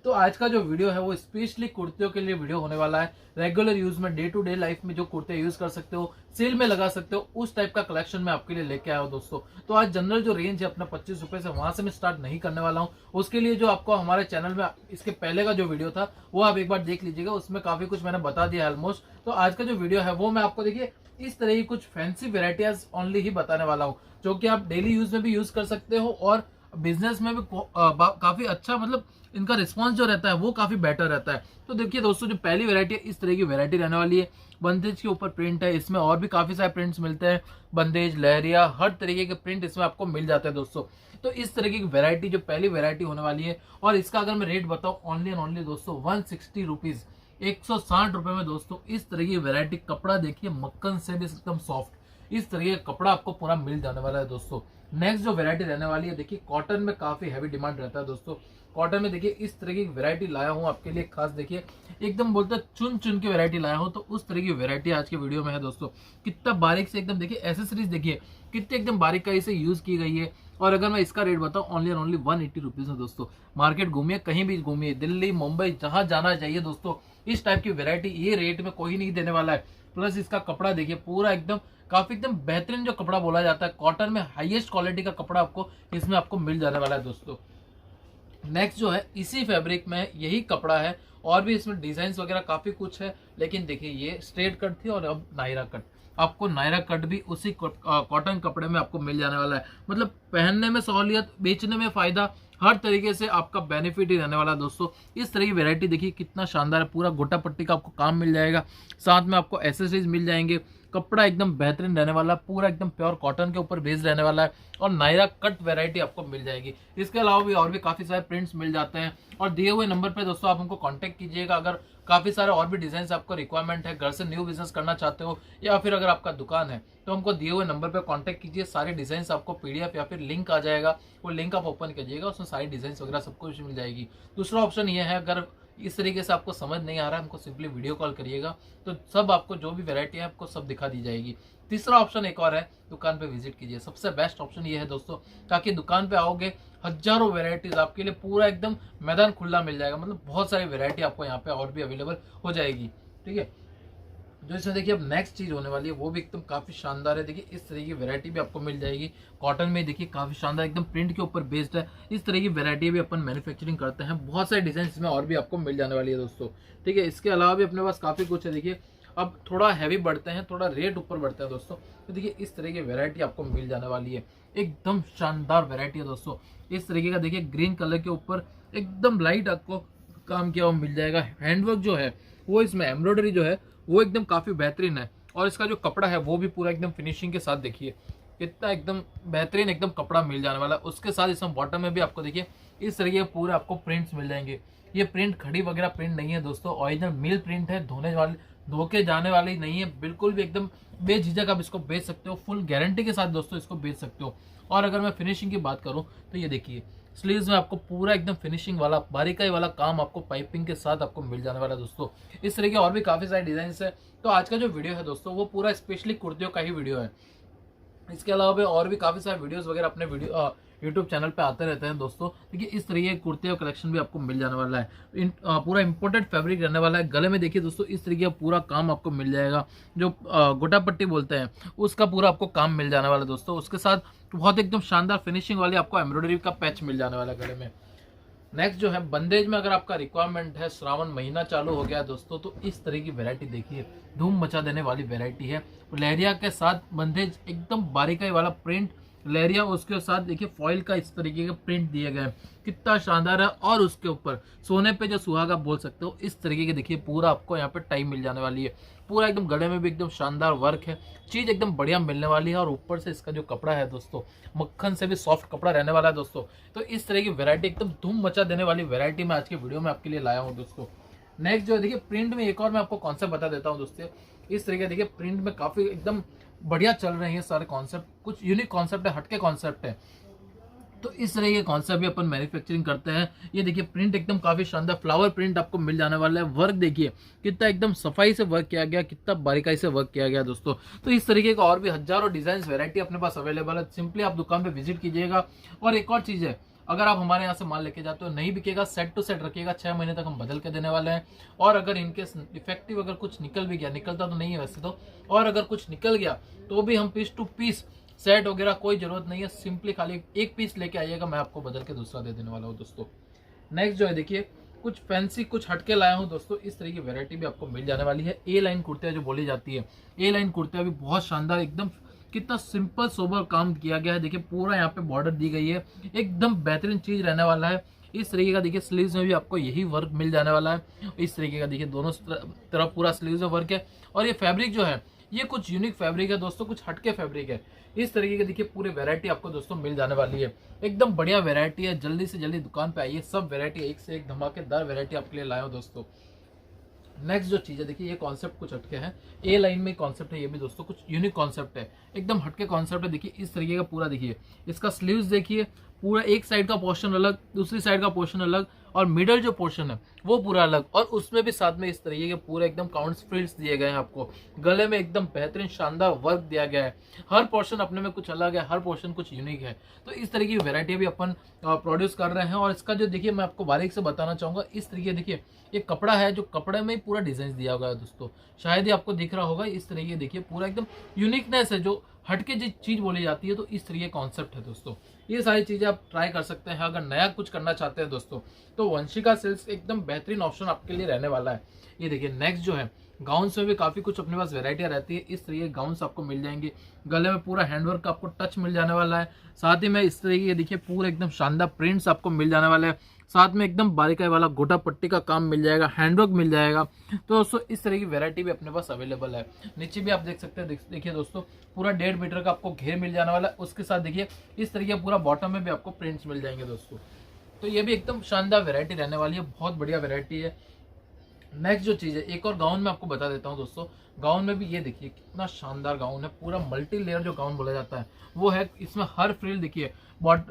तो आज का जो वीडियो है वो स्पेशली कुर्तियों के लिए वीडियो होने वाला है। रेगुलर यूज में, डे टू डे लाइफ में जो कुर्ते यूज कर सकते हो, सेल में लगा सकते हो, उस टाइप का कलेक्शन मैं आपके लिए लेके आया हूँ दोस्तों। तो आज जनरल जो रेंज है अपना 25 रुपए से, वहां से मैं स्टार्ट नहीं करने वाला हूँ। उसके लिए जो आपको हमारे चैनल में इसके पहले का जो वीडियो था वो आप एक बार देख लीजिएगा, उसमें काफी कुछ मैंने बता दिया ऑलमोस्ट। तो आज का जो वीडियो है वो मैं आपको देखिए इस तरह की कुछ फैंसी वेराइटीज ओनली ही बताने वाला हूँ, जो कि आप डेली यूज में भी यूज कर सकते हो और बिजनेस में भी काफी अच्छा, मतलब इनका रिस्पांस जो रहता है वो काफी बेटर रहता है। तो देखिए दोस्तों, जो पहली वैरायटी है इस तरह की वैरायटी रहने वाली है। बंदेज के ऊपर प्रिंट है, इसमें और भी काफी सारे प्रिंट्स मिलते हैं। बंदेज, लहरिया, हर तरीके के प्रिंट इसमें आपको मिल जाते हैं दोस्तों। तो इस तरीके की वैरायटी जो पहली वैरायटी होने वाली है, और इसका अगर मैं रेट बताऊं ओनली एंड ओनली दोस्तों 160 रुपीज, 160 रुपए में दोस्तों इस तरह की वैरायटी। कपड़ा देखिए मक्खन से भी एकदम सॉफ्ट, इस तरीके का कपड़ा आपको पूरा मिल जाने वाला है दोस्तों। नेक्स्ट जो वैरायटी रहने वाली है, देखिए कॉटन में काफी हैवी डिमांड रहता है दोस्तों। कॉटन में देखिए इस तरह की वैरायटी लाया हूं आपके लिए खास। देखिए एकदम बोलते हैं चुन चुन की वैरायटी लाया हूं, तो उस तरह की वैरायटी आज के वीडियो में है दोस्तों। कितना बारीक से एकदम देखिए एसेसरीज, देखिए कितनी एकदम बारीकाई से यूज की गई है। और अगर मैं इसका रेट बताऊं ओनली एंड ओनली 180 रुपीज है दोस्तों। मार्केट घूमिए, कहीं भी घूमिए, दिल्ली, मुंबई, जहां जाना चाहिए दोस्तों, इस टाइप की वैरायटी ये रेट में कोई नहीं देने वाला है। प्लस इसका कपड़ा देखिए पूरा एकदम काफी एकदम बेहतरीन जो कपड़ा बोला जाता है, कॉटन में हाईएस्ट क्वालिटी का कपड़ा आपको इसमें आपको मिल जाने वाला है दोस्तों। नेक्स्ट जो है इसी फैब्रिक में यही कपड़ा है, और भी इसमें डिजाइन वगैरह काफी कुछ है। लेकिन देखिए ये स्ट्रेट कट थी और अब नायरा कट, आपको नायरा कट भी उसी कॉटन कपड़े में आपको मिल जाने वाला है। मतलब पहनने में सहूलियत, बेचने में फायदा, हर तरीके से आपका बेनिफिट ही रहने वाला है दोस्तों। इस तरह की वैरायटी देखिए कितना शानदार है, पूरा गोटा पट्टी का आपको काम मिल जाएगा, साथ में आपको एसेसरीज मिल जाएंगे। कपड़ा एकदम बेहतरीन रहने वाला है, पूरा एकदम प्योर कॉटन के ऊपर बेस्ड रहने वाला है, और नायरा कट वैरायटी आपको मिल जाएगी। इसके अलावा भी और भी काफी सारे प्रिंट्स मिल जाते हैं। और दिए हुए नंबर पे दोस्तों आप हमको कांटेक्ट कीजिएगा अगर काफी सारे और भी डिजाइन आपको रिक्वायरमेंट है, घर से न्यू बिजनेस करना चाहते हो, या फिर अगर आपका दुकान है तो हमको दिए हुए नंबर पे कांटेक्ट कीजिए। सारे डिजाइन आपको पीडीएफ या फिर लिंक आ जाएगा, वो लिंक आप ओपन कीजिएगा, उसमें सारी डिजाइन वगैरह सब कुछ मिल जाएगी। दूसरा ऑप्शन ये है, अगर इस तरीके से आपको समझ नहीं आ रहा है, हमको सिंपली वीडियो कॉल करिएगा, तो सब आपको जो भी वैरायटी है आपको सब दिखा दी जाएगी। तीसरा ऑप्शन एक और है, दुकान पे विजिट कीजिए। सबसे बेस्ट ऑप्शन ये है दोस्तों, ताकि दुकान पे आओगे हजारों वैरायटीज आपके लिए पूरा एकदम मैदान खुला मिल जाएगा। मतलब बहुत सारी वैरायटी आपको यहाँ पे और भी अवेलेबल हो जाएगी। ठीक है, जो इसमें देखिए अब नेक्स्ट चीज होने वाली है वो भी एकदम काफी शानदार है। देखिए इस तरह की वैरायटी भी आपको मिल जाएगी। कॉटन में देखिए काफी शानदार एकदम प्रिंट के ऊपर बेस्ड है। इस तरह की वैरायटी भी अपन मैन्युफैक्चरिंग करते हैं। बहुत सारे डिजाइन इसमें और भी आपको मिल जाने वाली है दोस्तों। ठीक है, इसके अलावा भी अपने पास काफी कुछ है। देखिए अब थोड़ा हैवी बढ़ते हैं, थोड़ा रेट ऊपर बढ़ते हैं दोस्तों। तो देखिए इस तरह की वैरायटी आपको मिल जाने वाली है, एकदम शानदार वैरायटी है दोस्तों। इस तरीके का देखिए ग्रीन कलर के ऊपर एकदम लाइट आपको काम किया हुआ मिल जाएगा। हैंडवर्क जो है वो, इसमें एम्ब्रॉयडरी जो है वो एकदम काफी बेहतरीन है, और इसका जो कपड़ा है वो भी पूरा एकदम फिनिशिंग के साथ देखिए कितना एकदम बेहतरीन एकदम कपड़ा मिल जाने वाला है। उसके साथ इसमें बॉटम में भी आपको देखिए इस तरीके के पूरे आपको प्रिंट्स मिल जाएंगे। ये प्रिंट खड़ी वगैरह प्रिंट नहीं है दोस्तों, ओरिजिनल मिल प्रिंट है, धोके जाने वाली नहीं है बिल्कुल भी। एकदम बेझिझक आप इसको बेच सकते हो, फुल गारंटी के साथ दोस्तों इसको बेच सकते हो। और अगर मैं फिनिशिंग की बात करूं तो ये देखिए स्लीव्स में आपको पूरा एकदम फिनिशिंग वाला बारीकाई वाला काम आपको पाइपिंग के साथ आपको मिल जाने वाला है दोस्तों। इस तरह के और भी काफी सारे डिजाइन है। तो आज का जो वीडियो है दोस्तों वो पूरा स्पेशली कुर्तियों का ही वीडियो है। इसके अलावा भी और भी काफी सारे वीडियोस वगैरह अपने वीडियो यूट्यूब चैनल पे आते रहते हैं दोस्तों। देखिए इस तरीके के कुर्ते और कलेक्शन भी आपको मिल जाने वाला है। पूरा इंपोर्टेड फैब्रिक रहने वाला है। गले में देखिए दोस्तों इस तरीके का पूरा काम आपको मिल जाएगा, जो गोटा पट्टी बोलते हैं उसका पूरा आपको काम मिल जाने वाला है दोस्तों। उसके साथ बहुत एकदम शानदार फिनिशिंग वाली आपको एम्ब्रॉयडरी का पैच मिल जाने वाला है गले में। नेक्स्ट जो है बंदेज में, अगर आपका रिक्वायरमेंट है, श्रावण महीना चालू हो गया दोस्तों, तो इस तरह की वैरायटी देखिए धूम मचा देने वाली वैरायटी है। लहरिया के साथ बंदेज एकदम बारीकाई वाला प्रिंट लहरिया, उसके साथ देखिए फॉइल का इस तरीके के प्रिंट दिए गए, कितना शानदार है। और उसके ऊपर सोने पे जो सुहागा बोल सकते हो, इस तरीके के देखिए पूरा आपको यहाँ पे टाइम मिल जाने वाली है। पूरा एकदम गले में भी एकदम शानदार वर्क है, चीज एकदम बढ़िया मिलने वाली है। और ऊपर से इसका जो कपड़ा है दोस्तों, मक्खन से भी सॉफ्ट कपड़ा रहने वाला है दोस्तों। तो इस तरह की वैरायटी एकदम धूम मचा देने वाली वैरायटी मैं आज की वीडियो में आपके लिए लाया हूँ दोस्तों। नेक्स्ट जो है देखिए प्रिंट में एक और मैं आपको कॉन्सेप्ट बता देता हूँ दोस्तों। इस तरीके देखिए प्रिंट में काफी एकदम बढ़िया चल रहे हैं सारे कॉन्सेप्ट, कुछ यूनिक कॉन्सेप्ट है, हटके कॉन्सेप्ट है। तो इस तरह के कॉन्सेप्ट भी अपन मैन्युफैक्चरिंग करते हैं। ये देखिए प्रिंट एकदम काफी शानदार फ्लावर प्रिंट आपको मिल जाने वाला है। वर्क देखिए कितना एकदम सफाई से वर्क किया गया, कितना बारीकाई से वर्क किया गया दोस्तों। तो इस तरीके का और भी हजारों डिजाइन वैरायटी अपने पास अवेलेबल है। सिंपली आप दुकान पे विजिट कीजिएगा। और एक और चीज है, अगर आप हमारे यहाँ से माल लेके जाते हो नहीं बिकेगा, सेट टू सेट रखिएगा, 6 महीने तक हम बदल के देने वाले हैं। और अगर इनकेस इफेक्टिव अगर कुछ निकल भी गया, निकलता तो नहीं है वैसे तो, और अगर कुछ निकल गया तो भी हम पीस टू पीस, सेट वगैरह कोई जरूरत नहीं है, सिंपली खाली एक पीस लेके आइएगा, मैं आपको बदल के दूसरा दे देने वाला हूँ दोस्तों। नेक्स्ट जो है देखिए कुछ फैंसी कुछ हटके लाया हूँ दोस्तों, इस तरह की वैरायटी भी आपको मिल जाने वाली है। ए लाइन कुर्ते जो बोली जाती है, ए लाइन कुर्ते भी बहुत शानदार, एकदम कितना सिंपल सोबर काम किया गया है। देखिए पूरा यहाँ पे बॉर्डर दी गई है, एकदम बेहतरीन चीज रहने वाला है। इस तरीके का देखिए स्लीव्स में भी आपको यही वर्क मिल जाने वाला है। इस तरीके का देखिए दोनों तरफ पूरा स्लीव्स में वर्क है। और ये फैब्रिक जो है ये कुछ यूनिक फैब्रिक है दोस्तों, कुछ हटके फैब्रिक है। इस तरीके की देखिए पूरी वैरायटी आपको दोस्तों मिल जाने वाली है, एकदम बढ़िया वैरायटी है। जल्दी से जल्दी दुकान पे आइए, सब वैरायटी एक से एक धमाकेदार वैरायटी आपके लिए लाया हूं दोस्तों। नेक्स्ट जो चीज है देखिए, ये कॉन्सेप्ट कुछ हटके है, ए लाइन में कॉन्सेप्ट है, ये भी दोस्तों कुछ यूनिक कॉन्सेप्ट है, एकदम हटके कॉन्सेप्ट है। देखिए इस तरीके का पूरा देखिए, इसका स्लीव्स देखिए पूरा एक साइड का पोर्शन अलग, दूसरी साइड का पोर्शन अलग, और मिडल जो पोर्शन है वो पूरा अलग, और उसमें भी साथ में इस तरीके के पूरे एकदम काउंट्स फ्रिल्स दिए गए हैं आपको। गले में एकदम बेहतरीन शानदार वर्क दिया गया है, हर पोर्शन अपने में कुछ अलग है, हर पोर्शन कुछ यूनिक है। तो इस तरीके की वैरायटी भी अपन प्रोड्यूस कर रहे हैं। और इसका जो देखिए मैं आपको बारीक से बताना चाहूंगा, इस तरीके देखिए ये कपड़ा है, जो कपड़े में ही पूरा डिजाइन दिया हुआ है दोस्तों, शायद ही आपको दिख रहा होगा। इस तरीके देखिए पूरा एकदम यूनिकनेस है, जो हटके जो चीज बोली जाती है, तो इस तरीके कॉन्सेप्ट है दोस्तों। ये सारी चीजें आप ट्राई कर सकते हैं। अगर नया कुछ करना चाहते हैं दोस्तों, तो वंशिका सिल्क्स एकदम बेहतरीन ऑप्शन आपके लिए रहने वाला है। ये देखिए नेक्स्ट जो है गाउन्स में भी काफी कुछ अपने पास वेरायटियां रहती है। इस तरीके गाउन्स आपको मिल जाएंगे, गले में पूरा हैंडवर्क का आपको टच मिल जाने वाला है। साथ ही में इस तरीके देखिए पूरा एकदम शानदार प्रिंट्स आपको मिल जाने वाला है। साथ में एकदम बारीकाई वाला गोटा पट्टी का काम मिल जाएगा, हैंडवर्क मिल जाएगा। तो दोस्तों इस तरह की वैरायटी भी अपने पास अवेलेबल है। नीचे भी आप देख सकते हैं, देखिए दोस्तों पूरा 1.5 मीटर का आपको घेर मिल जाने वाला है। उसके साथ देखिए इस तरीके पूरा बॉटम में भी आपको प्रिंट्स मिल जाएंगे दोस्तों। तो ये भी एकदम शानदार वैरायटी रहने वाली है, बहुत बढ़िया वैरायटी है। नेक्स्ट जो चीज है, एक और गाउन में आपको बता देता हूँ दोस्तों। गाउन में भी ये देखिए कितना शानदार गाउन है, पूरा मल्टी लेयर जो गाउन बोला जाता है वो है। इसमें हर फ्रिल देखिए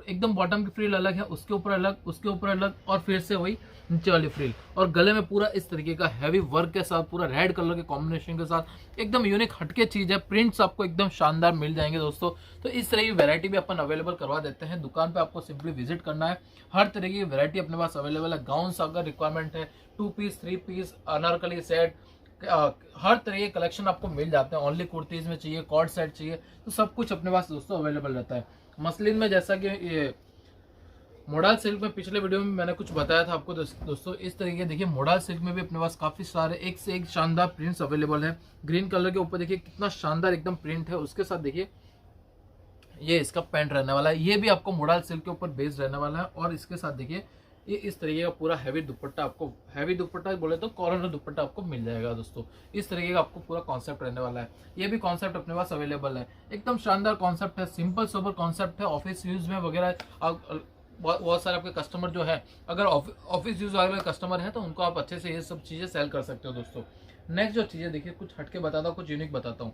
एकदम बॉटम की फ्रिल अलग है, उसके ऊपर अलग, उसके ऊपर अलग, और फिर से वही नीचे वाली फ्रिल। और गले में पूरा इस तरीके का हैवी वर्क के साथ, पूरा रेड कलर के कॉम्बिनेशन के साथ एकदम यूनिक हटके चीज है। प्रिंट्स आपको एकदम शानदार मिल जाएंगे दोस्तों। तो इस तरह की वैरायटी भी अपन अवेलेबल करवा देते हैं। दुकान पे आपको सिंपली विजिट करना है, हर तरह की वैरायटी अपने पास अवेलेबल है। गाउन्स अगर रिक्वायरमेंट है, 2 पीस 3 पीस अनारकली सेट, हर तरह के कलेक्शन आपको मिल जाते हैं। ओनली कुर्तीज में चाहिए, कॉर्ड सेट चाहिए, तो सब कुछ अपने पास दोस्तों अवेलेबल रहता है। मसलिन में जैसा कि ये मोडाल सिल्क में पिछले वीडियो में मैंने कुछ बताया था आपको दोस्तों, इस तरीके देखिए मोडाल सिल्क में भी अपने पास काफी सारे एक से एक शानदार प्रिंट्स अवेलेबल है। ग्रीन कलर के ऊपर देखिए कितना शानदार एकदम प्रिंट है। उसके साथ देखिए ये इसका पैंट रहने वाला है, ये भी आपको मोडाल सिल्क के ऊपर बेस्ड रहने वाला है। और इसके साथ देखिए ये इस तरीके का पूरा हैवी दुपट्टा, आपको हैवी दुपट्टा बोले तो कॉलर दुपट्टा आपको मिल जाएगा दोस्तों। इस तरीके का आपको पूरा कॉन्सेप्ट रहने वाला है। ये भी कॉन्सेप्ट अपने पास अवेलेबल है, एकदम शानदार कॉन्सेप्ट है, सिंपल सोबर कॉन्सेप्ट है। ऑफिस यूज में वगैरह बहुत सारे आपके कस्टमर जो है, अगर ऑफिस यूज वाले कस्टमर है तो उनको आप अच्छे से ये सब चीजें सेल कर सकते हो दोस्तों। नेक्स्ट जो चीजें देखिए कुछ हटके बताता हूँ, कुछ यूनिक बताता हूँ।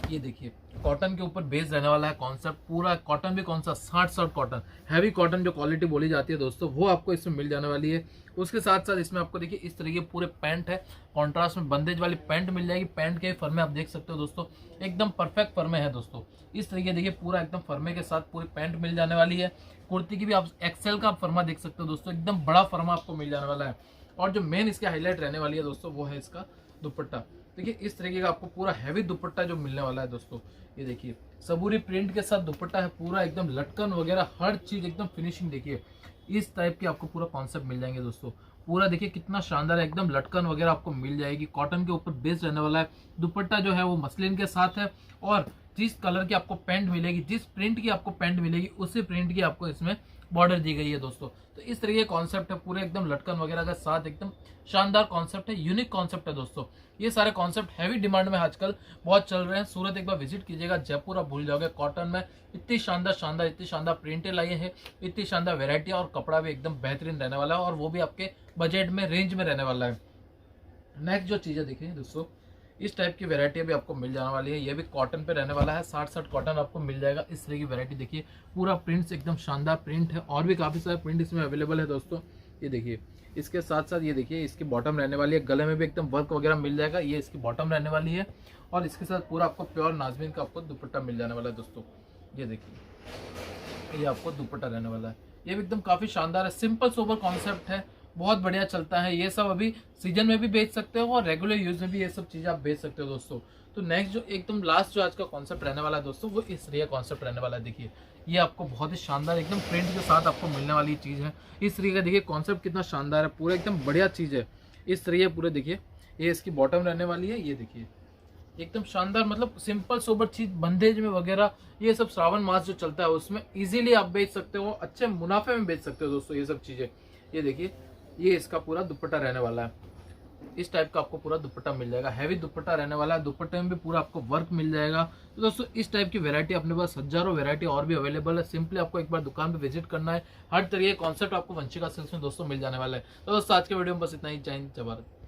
ये देखिए कॉटन के ऊपर बेस रहने वाला है कॉन्सेप्ट, पूरा कॉटन भी कौन सा 60 कॉटन, हैवी कॉटन जो क्वालिटी बोली जाती है दोस्तों, वो आपको इसमें मिल जाने वाली है। उसके साथ साथ इसमें आपको देखिए इस तरीके पूरे पैंट है, कॉन्ट्रास्ट में बंदेज वाली पैंट मिल जाएगी। पैंट के फर्मे आप देख सकते हो दोस्तों, एकदम परफेक्ट फर्मे है दोस्तों। इस तरीके देखिए पूरा एकदम फर्मे के साथ पूरी पैंट मिल जाने वाली है। कुर्ती की भी आप एक्सेल का फर्मा देख सकते हो दोस्तों, एकदम बड़ा फर्मा आपको मिल जाने वाला है। और जो मेन इसकी हाईलाइट रहने वाली है दोस्तों, वो है इसका दुपट्टा। देखिए इस तरीके का आपको पूरा हैवी दुपट्टा जो मिलने वाला है दोस्तों। ये देखिए सबूरी प्रिंट के साथ दुपट्टा है, पूरा एकदम लटकन वगैरह हर चीज एकदम फिनिशिंग देखिए इस टाइप की आपको पूरा कॉन्सेप्ट मिल जाएंगे दोस्तों। पूरा देखिए कितना शानदार है, एकदम लटकन वगैरह आपको मिल जाएगी। कॉटन के ऊपर बेस रहने वाला है। दुपट्टा जो है वो मसलिन के साथ है, और जिस कलर की आपको पैंट मिलेगी, जिस प्रिंट की आपको पैंट मिलेगी, उसी प्रिंट की आपको इसमें बॉर्डर दी गई है दोस्तों। तो इस तरीके कॉन्सेप्ट है, पूरे एकदम लटकन वगैरह के साथ एकदम शानदार कॉन्सेप्ट है, यूनिक कॉन्सेप्ट है दोस्तों। ये सारे कॉन्सेप्ट हैवी डिमांड में आजकल बहुत चल रहे हैं। सूरत एक बार विजिट कीजिएगा, जयपुर आप भूल जाओगे। कॉटन में इतनी शानदार प्रिंटें लाई है, इतनी शानदार वेरायटी, और कपड़ा भी एकदम बेहतरीन रहने वाला है, और वो भी आपके बजट में रेंज में रहने वाला है। नेक्स्ट जो चीजें देखिए दोस्तों, इस टाइप की वैरायटी भी आपको मिल जाने वाली है। ये भी कॉटन पे रहने वाला है, 60 कॉटन आपको मिल जाएगा। इस तरह की वैरायटी देखिए, पूरा प्रिंट्स एकदम शानदार प्रिंट है, और भी काफी सारे प्रिंट इसमें अवेलेबल है दोस्तों। ये देखिए इसके साथ साथ ये देखिए इसकी बॉटम रहने वाली है, गले में भी एकदम वर्क वगैरह मिल जाएगा। ये इसकी बॉटम रहने वाली है, और इसके साथ पूरा आपको प्योर नाजमीन का आपको दुपट्टा मिल जाने वाला है दोस्तों। ये देखिए ये आपको दुपट्टा रहने वाला है। ये भी एकदम काफी शानदार है, सिंपल सोबर कॉन्सेप्ट है, बहुत बढ़िया चलता है। ये सब अभी सीजन में भी बेच सकते हो और रेगुलर यूज में भी ये सब चीजें आप बेच सकते हो दोस्तों। तो नेक्स्ट जो एकदम लास्ट जो आज का कॉन्सेप्ट रहने वाला है दोस्तों, वो इस तरह कॉन्सेप्ट रहने वाला है। देखिए ये आपको बहुत ही शानदार एकदम प्रिंट के साथ आपको मिलने वाली चीज है। इस तरीके का देखिए कॉन्सेप्ट कितना शानदार है, पूरा एकदम बढ़िया चीज है। इस तरीके पूरे देखिए, ये इसकी बॉटम रहने वाली है। ये देखिए एकदम शानदार, मतलब सिंपल सोबर चीज बंदेज में वगैरह, ये सब श्रावण मास जो चलता है उसमें इजीली आप बेच सकते हो, अच्छे मुनाफे में बेच सकते हो दोस्तों ये सब चीजें। ये देखिए ये इसका पूरा दुपट्टा रहने वाला है। इस टाइप का आपको पूरा दुपट्टा मिल जाएगा, हैवी दुपट्टा रहने वाला है। दुपट्टे में भी पूरा आपको वर्क मिल जाएगा। तो दोस्तों इस टाइप की वैरायटी अपने पास हजारों वैरायटी और भी अवेलेबल है। सिंपली आपको एक बार दुकान पे विजिट करना है। हर तरह के कॉन्सेप्ट आपको वंशिका सिल्क्स में दोस्तों मिल जाने वाला है। तो दोस्तों आज के वीडियो में बस इतना ही। जय हिंद, जय भारत।